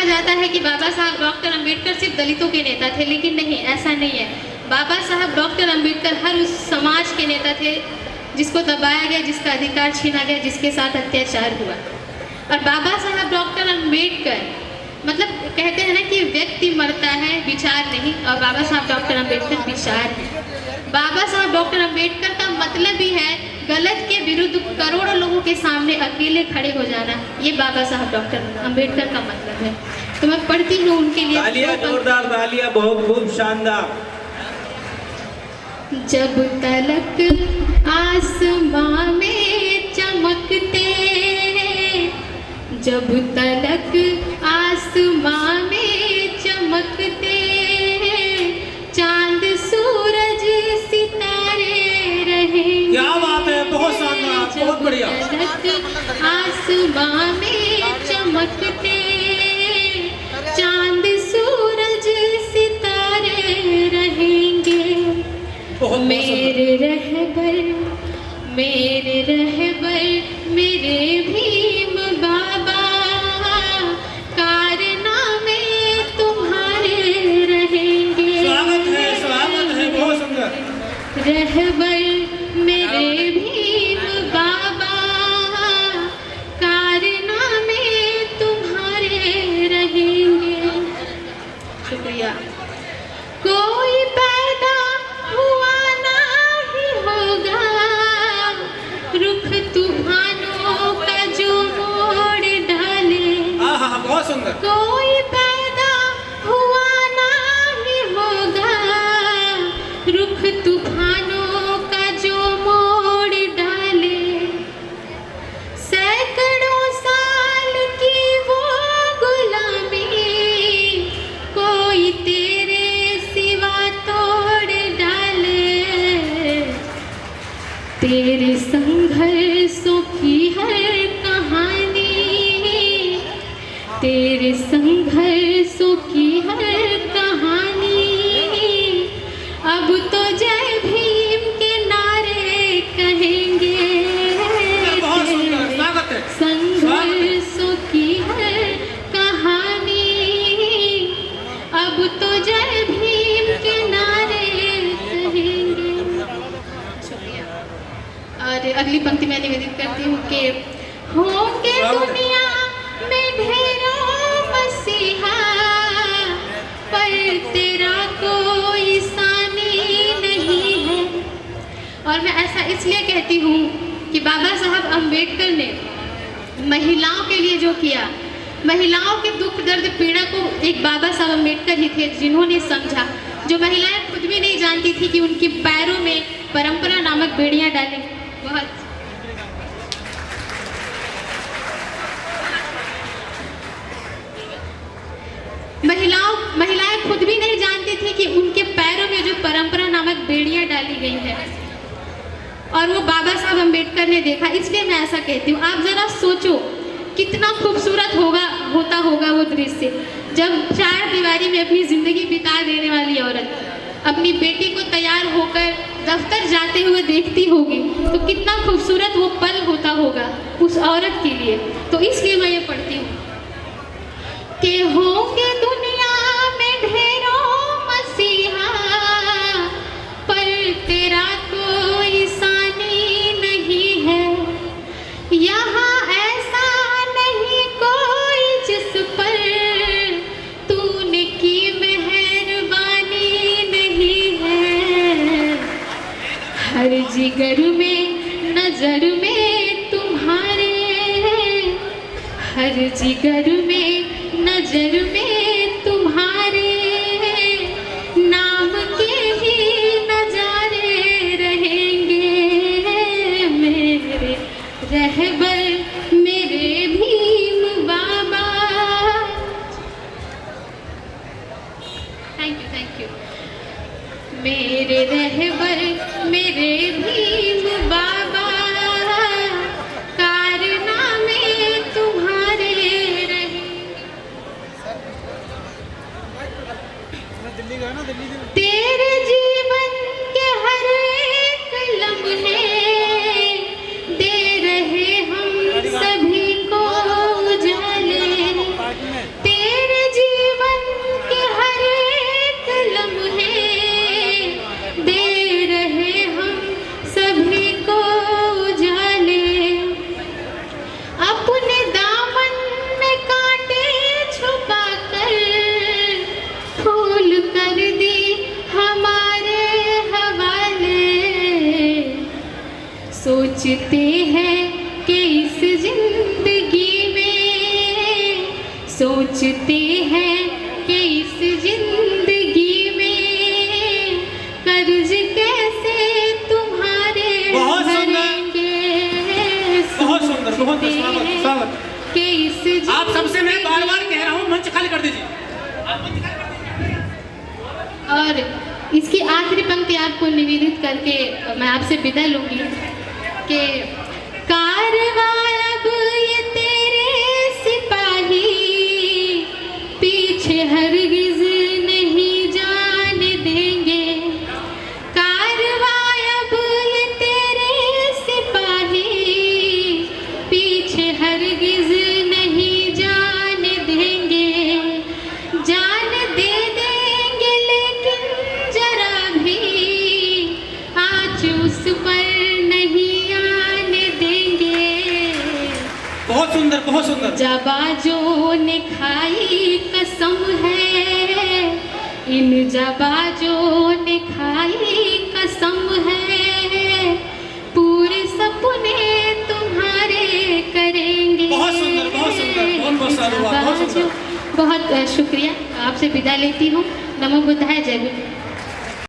जाता है कि बाबा साहब डॉक्टर अंबेडकर सिर्फ दलितों के नेता थे, लेकिन नहीं, ऐसा नहीं है। बाबा साहब डॉक्टर अंबेडकर हर उस समाज के नेता थे जिसको दबाया गया, जिसका अधिकार छीना गया, जिसके साथ अत्याचार हुआ। और बाबा साहब डॉक्टर अंबेडकर मतलब कहते हैं ना कि व्यक्ति मरता है, विचार नहीं, और बाबा साहब डॉक्टर अंबेडकर विचार है। बाबा साहब डॉक्टर अंबेडकर का मतलब ही है गलत के विरुद्ध करोड़ों लोगों के सामने अकेले खड़े हो जाना। ये बाबा साहब डॉक्टर अंबेडकर का मतलब है। तो मैं पढ़ती हूँ उनके लिए। तालियां, जोरदार तालियां, बहुत खूब शानदार। जब तलक आसमां में चमकते, जब तलक आसमां में चमकते, चांद सूरज सितारे रहेंगे। क्या बात है, बहुत शानदार, बहुत बढ़िया। आसमां में चमकते, चांद सूरज सितारे रहेंगे। मेरे रहबर, मेरे रहबर, मेरे भीम बाबा, कारनामे तुम्हारे रहेंगे। स्वागत है, बहुत सुंदर। रहबर मेरे भीम बाबा, कारनामे तुम्हारे रहेंगे। शुक्रिया। कोई पैदा हुआ ना ही होगा, रुख तूफानों का जो मोड़ डाले। बहुत सुंदर। कोई पैदा हुआ ना ही होगा, रुख तूफानों का जो मोड़ डाले। सैकड़ों साल की वो गुलामी, कोई तेरे सिवा तोड़ डाले। तेरे संघर्षों की हर कहानी, तेरे संघर्षों की हर कहानी, अब तो जय भीम के नारे कहेंगे। बहुत सुंदर, स्वागत है। संघर्षों की हर कहानी, अब तो जय भीम के नारे कहेंगे। शुक्रिया। और अगली पंक्ति मैं निवेदित करती हूँ कि होंगे दुनिया में ढेरों मसीहा, पर तेरा कोई सानी नहीं है। और मैं ऐसा इसलिए कहती हूँ कि बाबा साहब अंबेडकर ने महिलाओं के लिए जो किया, महिलाओं के दुख दर्द पीड़ा को एक बाबा साहब अंबेडकर ही थे जिन्होंने समझा। जो महिलाएं खुद भी नहीं जानती थी कि उनके पैरों में परंपरा नामक बेड़ियां डाली। बहुत महिलाएं खुद भी नहीं जानती थी कि उनके पैरों में जो परंपरा नामक बेड़ियां डाली गई है, और वो बाबा साहब अंबेडकर ने देखा। इसलिए मैं ऐसा कहती हूँ, आप जरा सोचो कितना खूबसूरत होता होगा वो दृश्य, जब चार दीवारी में अपनी जिंदगी बिता देने वाली औरत अपनी बेटी को तैयार होकर दफ्तर जाते हुए देखती होगी, तो कितना खूबसूरत वो पल होता होगा उस औरत के लिए। तो इसलिए मैं ये पढ़ती हूँ कि होंगे दुनिया में ढेरों मसीहा, पर तेरा कोई सानी नहीं है। यहाँ ऐसा नहीं कोई जिस पर तूने की मेहरबानी नहीं है। हर जिगर में नजर में तुम्हारे, हर जिगर में नजर में तुम्हारे, नाम के ही नजारे रहेंगे। मेरे रहबर मेरे भीम बाबा। Thank you. मेरे रहबर मेरे भीम बाबा, कारनामे तुम्हारे तेरे जीवन के हर एक लम्हे दे रहे हम सभी को उजाले। तेरे सोचते हैं कि इस जिंदगी में कर्ज कैसे तुम्हारे बहुत सुंदर। भरेंगे। बहुत सुंदर, बहुत सोचते स्वागत, हैं स्वागत। कि इस आप सबसे मैं जिंदगी बार बार कह रहा हूँ, मंच खाली कर दीजिए। और इसकी आखिरी पंक्ति आपको निवेदित करके मैं आपसे विदा लूंगी कि कारवां अब ये तेरे सिपाही पीछे हरगिज नहीं जाने देंगे। कारवां अब ये तेरे सिपाही पीछे हरगिज नहीं जाने देंगे। जान दे देंगे लेकिन जरा भी आँच उस पर नहीं आने देंगे। बहुत सुंदर, बहुत सुंदर। जाबाजों ने खाई कसम है, इन जाबाजों ने खाई कसम है, पूरे सपने तुम्हारे करेंगे। बहुत सुंदर, बहुत सुंदर, बहुत बहुत साधुवाद, बहुत सुंदर। बहुत शुक्रिया, आपसे विदा लेती हूँ। नमो बुद्धाय, जय गुरु।